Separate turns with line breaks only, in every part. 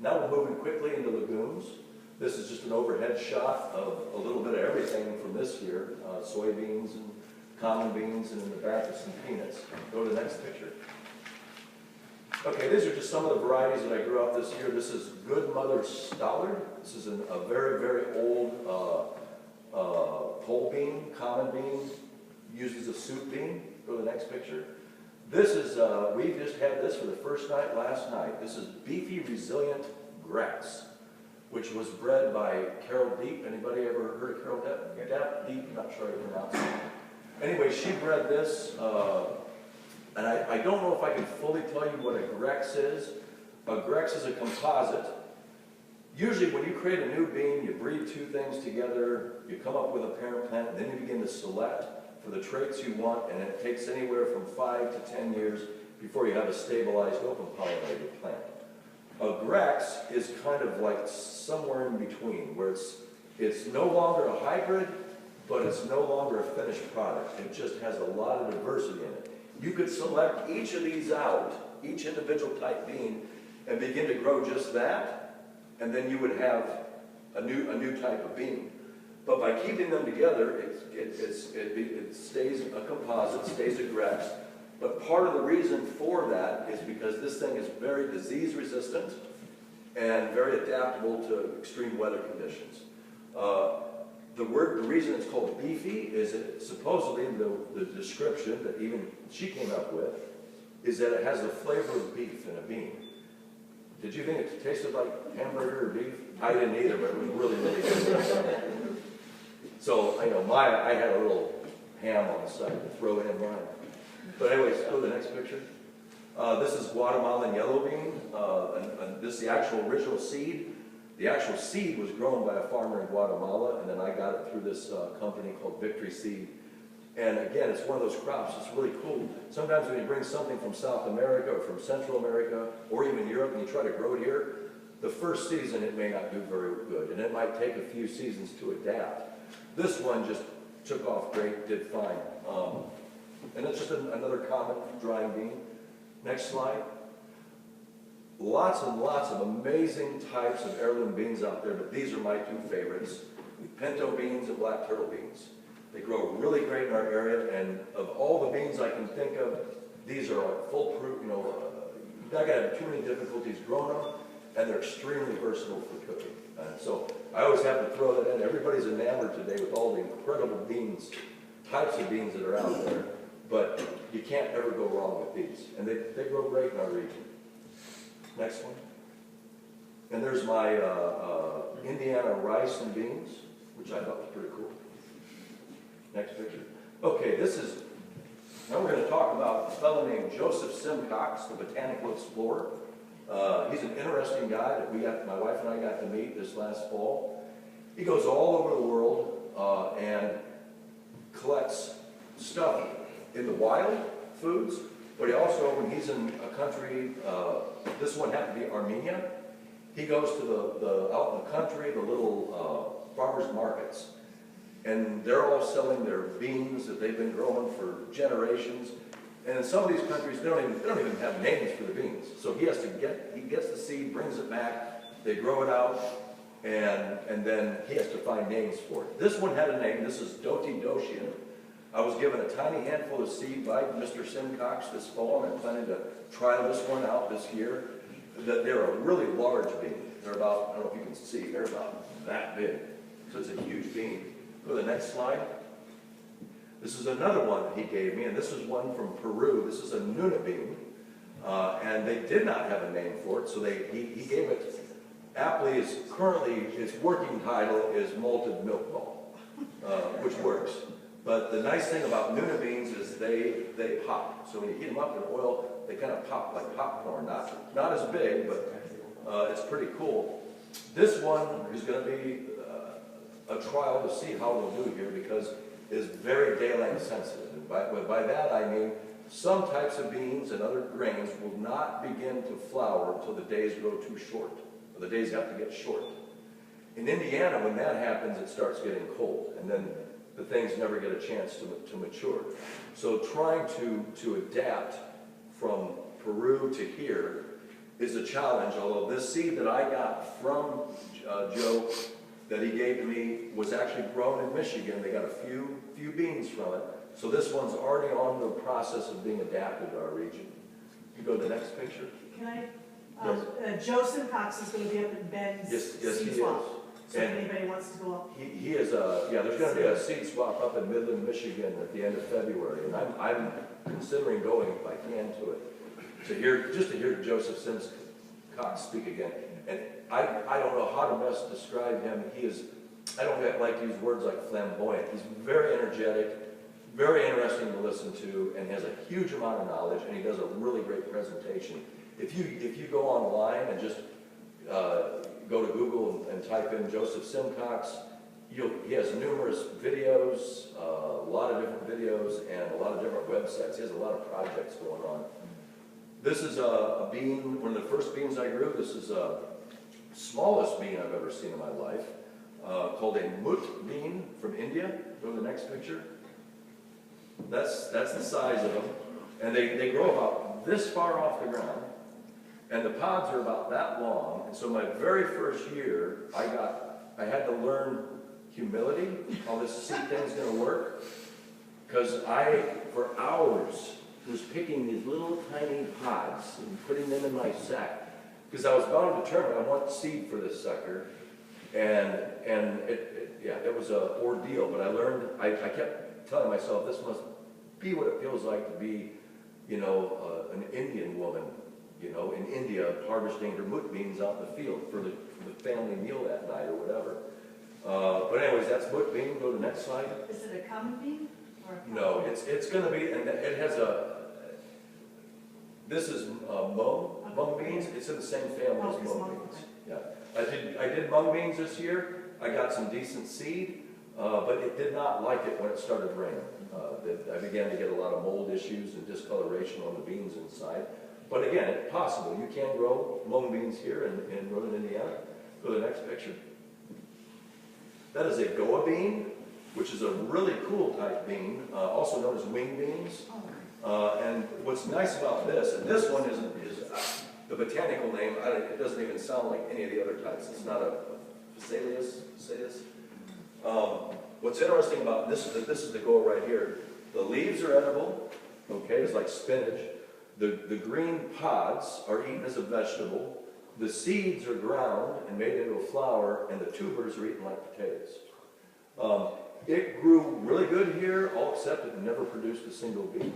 Now we're moving quickly into legumes. This is just an overhead shot of a little bit of everything from this year, soybeans and common beans, and in the back is some peanuts. Go to the next picture. Okay, these are just some of the varieties that I grew out this year. This is Good Mother Stallard. This is a very, very old pole bean, common bean, used as a soup bean. Go to the next picture. This is, we just had this for the first night last night. This is Beefy Resilient Grass, which was bred by Carol Deep. Anybody ever heard of Carol Deep? Not sure I pronounce it. Anyway, she bred this, and I don't know if I can fully tell you what a Grex is. A Grex is a composite. Usually when you create a new bean, you breed two things together, you come up with a parent plant, and then you begin to select for the traits you want, and it takes anywhere from 5 to 10 years before you have a stabilized open pollinated plant. A Grex is kind of like somewhere in between, where it's no longer a hybrid, but it's no longer a finished product. It just has a lot of diversity in it. You could select each of these out, each individual type bean, and begin to grow just that, and then you would have a new type of bean. But by keeping them together, it stays a composite, stays a Grex. But part of the reason for that is because this thing is very disease resistant and very adaptable to extreme weather conditions. The reason it's called beefy is that supposedly the description that even she came up with is that it has the flavor of beef in a bean. Did you think it tasted like hamburger or beef? I didn't either, but it was really, really good. So, I know, I had a little ham on the side to throw in mine. But anyways, go to the next picture. This is Guatemalan yellow bean. And this is the actual original seed. The actual seed was grown by a farmer in Guatemala, and then I got it through this company called Victory Seed. And again, it's one of those crops. It's really cool. Sometimes when you bring something from South America or from Central America or even Europe and you try to grow it here, the first season it may not do very good, and it might take a few seasons to adapt. This one just took off great, did fine. And it's just another common drying bean. Next slide. Lots and lots of amazing types of heirloom beans out there, but these are my two favorites. Pinto beans and black turtle beans. They grow really great in our area, and of all the beans I can think of, these are foolproof, you're not going to have too many difficulties growing them, and they're extremely versatile for cooking. So I always have to throw that in. Everybody's enamored today with all the incredible beans, types of beans that are out there, but you can't ever go wrong with these. And they grow great in our region. Next one. And there's my Indiana rice and beans, which I thought was pretty cool. Next picture. Okay, now we're going to talk about a fellow named Joseph Simcox, the botanical explorer. He's an interesting guy that my wife and I got to meet this last fall. He goes all over the world and collects stuff in the wild, foods, but he also, when he's in a country, this one happened to be Armenia, he goes to out in the country, the little farmers markets, and they're all selling their beans that they've been growing for generations. And in some of these countries, they don't even have names for the beans. So he gets the seed, brings it back, they grow it out, and then he has to find names for it. This one had a name. This is Doti Doshian. I was given a tiny handful of seed by Mr. Simcox this fall, and I'm planning to try this one out this year. They're a really large bean. They're about, I don't know if you can see, they're about that big. So it's a huge bean. Go to the next slide. This is another one that he gave me, and this is one from Peru. This is a Nuna bean, and they did not have a name for it, so he gave it, aptly, its working title is malted milk ball, which works. But the nice thing about Nuna beans is they pop. So when you heat them up in oil, they kind of pop like popcorn. Not as big, but it's pretty cool. This one is going to be a trial to see how they'll do here, because is very daylight sensitive. And by that I mean some types of beans and other grains will not begin to flower until the days grow too short, or the days have to get short. In Indiana, when that happens, it starts getting cold, and then the things never get a chance to mature. So trying to adapt from Peru to here, is a challenge, although this seed that I got from Joe that he gave to me was actually grown in Michigan. They got a few beans from it. So this one's already on the process of being adapted to our region. You go to the next picture.
Can I? Joe Simcox is going to be up at Ben's seed swap. So if anybody wants to go up.
He is there's going to be a seed swap up in Midland, Michigan at the end of February. And I'm considering going if I can to it. To hear Joseph Simcox speak again. And I don't know how to best describe him. He is, I don't like to use words like flamboyant. He's very energetic, very interesting to listen to, and has a huge amount of knowledge, and he does a really great presentation. If you go online and just go to Google and type in Joseph Simcox, he has numerous videos, a lot of different videos, and a lot of different websites. He has a lot of projects going on. This is a bean, one of the first beans I grew. This is the smallest bean I've ever seen in my life, called a mut bean from India. Go to the next picture. That's the size of them. And they grow about this far off the ground. And the pods are about that long. And so my very first year, I had to learn humility, how this seed thing's going to work. Because I, for hours, was picking these little tiny pods and putting them in my sack. Because I was bound to determine I want seed for this sucker. And it was an ordeal. But I learned, I kept telling myself, this must be what it feels like to be, an Indian woman, in India, harvesting her mut beans out in the field for the family meal that night or whatever. But anyways, that's mut bean. Go to the next slide.
Is it a common bean?
No, it's going to be, and it has this is mung beans. It's in the same family as mung beans. Yeah, I did mung beans this year. I got some decent seed, but it did not like it when it started raining. I began to get a lot of mold issues and discoloration on the beans inside. But again, it's possible. You can grow mung beans here in northern Indiana. Go to the next picture. That is a goa bean, which is a really cool type bean, also known as wing beans. And what's nice about this, and this one is the botanical name, it doesn't even sound like any of the other types. It's not a Phacelia. What's interesting about this is that this is the goa right here. The leaves are edible, okay, it's like spinach. The green pods are eaten as a vegetable. The seeds are ground and made into a flour, and the tubers are eaten like potatoes. It grew really good here, all except it never produced a single bean.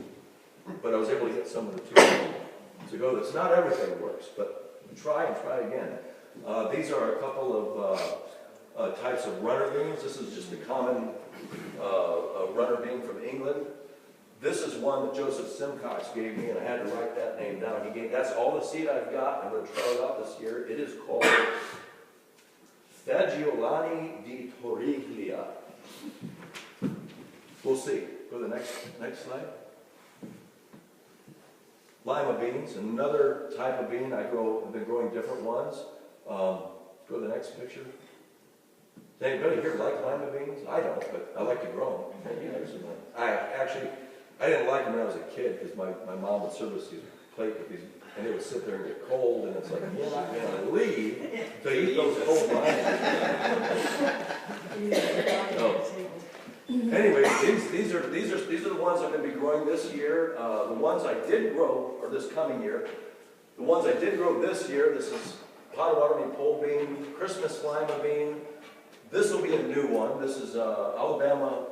But I was able to get some of the tubers to go. That's not everything works, but try and try again. These are a couple of types of runner beans. This is just a common runner bean from England. This is one that Joseph Simcox gave me, and I had to write that name down. That's all the seed I've got. I'm going to try it out this year. It is called Fagiolani di Torriglia. We'll see. Go to the next slide. Lima beans, another type of bean. I've been growing different ones. Go to the next picture. Does anybody here like lima beans? I don't, but I like to grow them. I didn't like them when I was a kid because my mom would serve us these plate with these, and it would sit there and get cold, and it's like, you're not going to leave to eat those cold limas. Anyway, these are the ones I'm going to be growing this year. The ones I did grow, or this coming year, the ones I did grow this year, this is Potawatomi pole bean, Christmas lima bean. This will be a new one. This is Alabama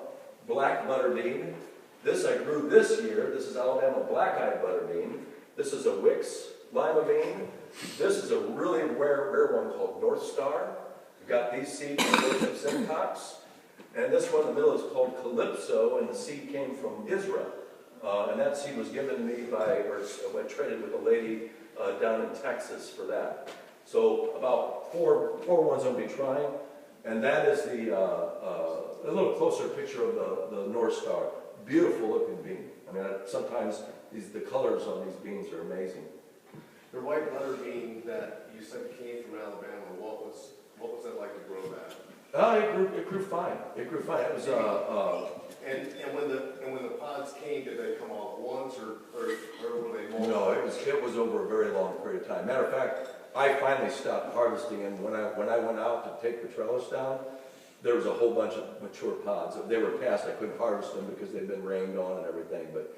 black butter bean. This I grew this year. This is Alabama black-eyed butter bean. This is a Wicks lima bean. This is a really rare one called North Star. We've got these seeds from Joseph Simcox. And this one in the middle is called Calypso, and the seed came from Israel. And that seed was given to me I traded with a lady down in Texas for that. So about four ones I'll be trying. And that is a little closer picture of the North Star. Beautiful looking bean. I mean, sometimes the colors on these beans are amazing.
The white butter bean that you said came from Alabama, what was it like to grow that?
It grew fine. It grew fine. It was
and when the pods came, did they come all at once or were they more?
No, it was over a very long period of time. Matter of fact, I finally stopped harvesting, and when I went out to take the trellis down, there was a whole bunch of mature pods. They were past, I couldn't harvest them because they'd been rained on and everything, but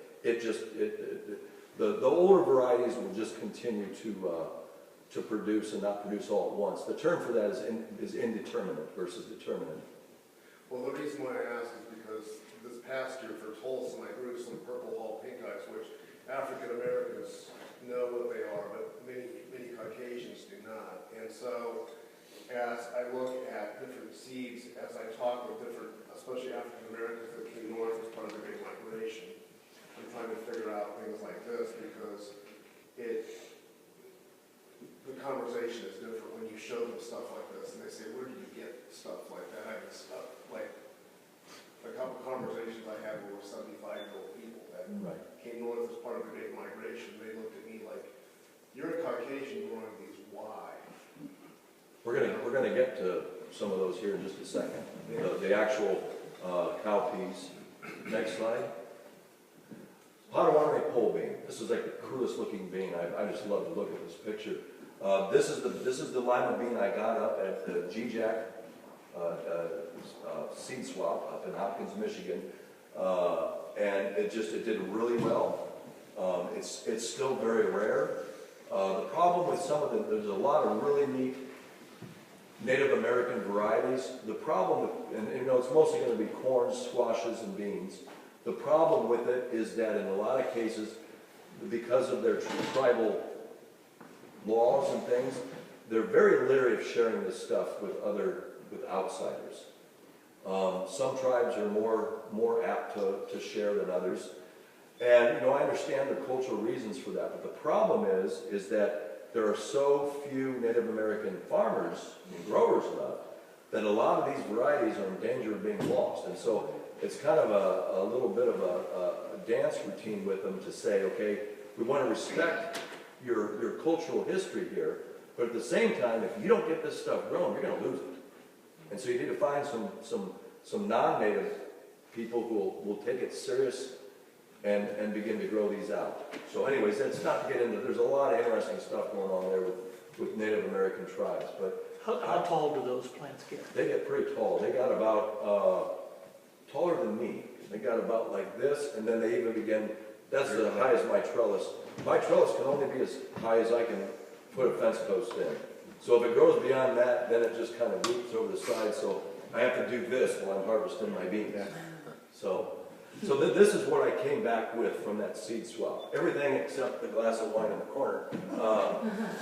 the older varieties will just continue to produce and not produce all at once. The term for that is indeterminate versus determinate.
Well, the reason why I ask is because this past year for Tolson, I grew some purple hall pink eyes, which African Americans know what they are, but many Caucasians do not. And so, as I look at different seeds, as I talk with different, especially African Americans that came north as part of the Great Migration, I'm trying to figure out things like this because the conversation is different when you show them stuff like this, and they say, "Where do you get stuff like that?" I mean, stuff like a couple conversations I had with 75-year-old people that came north as part of the Great Migration. They looked at me like, "You're a Caucasian growing these. Why?"
We're gonna get to some of those here in just a second. The actual cowpeas. Next slide. Potawatomi pole bean. This is like the coolest looking bean. I just love to look at this picture. This is the lima bean I got up at the GJAC seed swap up in Hopkins, Michigan, and it did really well. It's still very rare. The problem with some of them, there's a lot of really neat Native American varieties. The problem with, and you know, it's mostly going to be corn, squashes, and beans. The problem with it is that in a lot of cases, because of their tribal laws and things, they're very leery of sharing this stuff with outsiders. Some tribes are more apt to share than others. And, you know, I understand the cultural reasons for that, but the problem is that there are so few Native American farmers and growers left that a lot of these varieties are in danger of being lost. And so it's kind of a little bit of a dance routine with them to say, okay, we want to respect your cultural history here, but at the same time, if you don't get this stuff grown, you're going to lose it. And so you need to find some non-native people who will take it serious and begin to grow these out. So anyways, that's not to get into, there's a lot of interesting stuff going on there with Native American tribes. But
how tall do those plants get?
They get pretty tall. They got about, taller than me. They got about like this, and then they even begin, that's the highest my trellis. My trellis can only be as high as I can put a fence post in. So if it grows beyond that, then it just kind of loops over the side, so I have to do this while I'm harvesting my beans. So this is what I came back with from that seed swap. Everything except the glass of wine in the corner.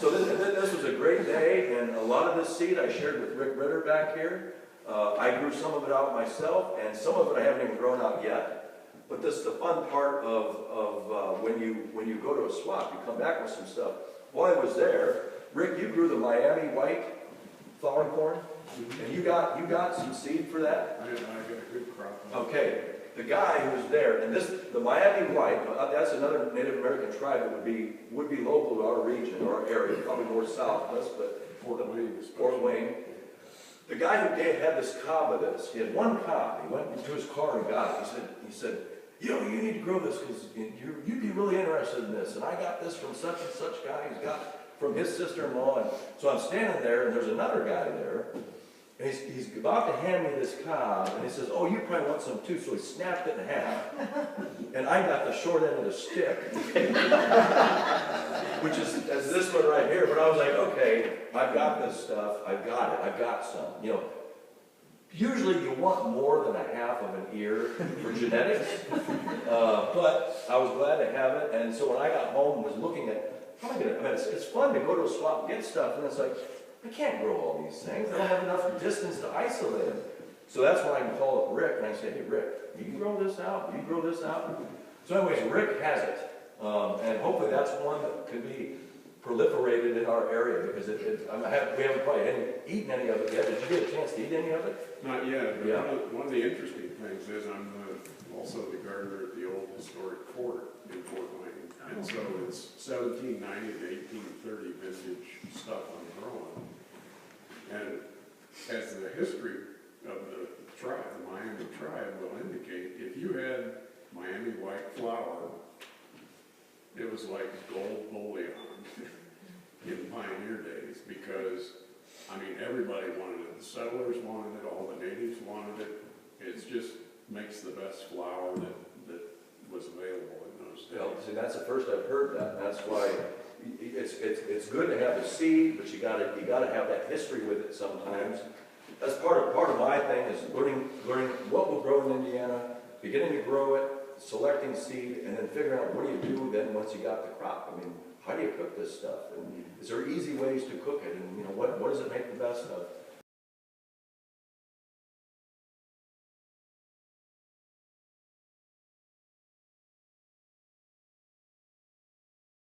So this was a great day, and a lot of this seed I shared with Rick Ritter back here. I grew some of it out myself, and some of it I haven't even grown out yet. But this is the fun part of when you go to a swap, you come back with some stuff. While I was there, Rick, you grew the Miami white flowering corn, and you got some seed for that?
I got a good crop.
Okay. The guy who was there, and the Miami white, that's another Native American tribe that would be local to our region or our area, probably more southwest, but Fort Wayne. The guy who had this cob of this, he had one cob. He went into his car and got it. He said, you know, you need to grow this because you'd be really interested in this. And I got this from such and such guy. He's got from his sister-in-law. And so I'm standing there, and there's another guy there. And he's about to hand me this cob, and he says, oh, you probably want some too. So he snapped it in half. And I got the short end of the stick, which is this one right here. But I was like, okay, I've got this stuff. I've got it. I've got some. You know, usually you want more than a half of an ear for genetics. But I was glad to have it. And so when I got home and was looking at, how am I going to, I mean, it's fun to go to a swap and get stuff. And it's like, I can't grow all these things. I don't have enough distance to isolate them. So that's when I can call up Rick and I say, hey, Rick, you can grow this out? You grow this out? So anyways, Rick has it. And hopefully that's one that could be proliferated in our area because we haven't probably eaten any of it yet. Did you get a chance to eat any of it?
Not yet. But
yeah.
One of the interesting things is I'm also the gardener at the old historic fort in Fort Wayne. And so it's 1790 to 1830 vintage stuff I'm growing. And as the history of the tribe, the Miami tribe will indicate, if you had Miami white flower it was like gold bullion in pioneer days, because, I mean, everybody wanted it. The settlers wanted it, all the natives wanted it. It just makes the best flour that was available in those
Well,
days.
see, that's the first I've heard that, and that's why it's good to have the seed, but you gotta have that history with it sometimes. That's part of my thing is learning what will grow in Indiana, beginning to grow it, selecting seed, and then figuring out what do you do then once you got the crop. I mean, how do you cook this stuff? And is there easy ways to cook it? And you know, what does it make the best of?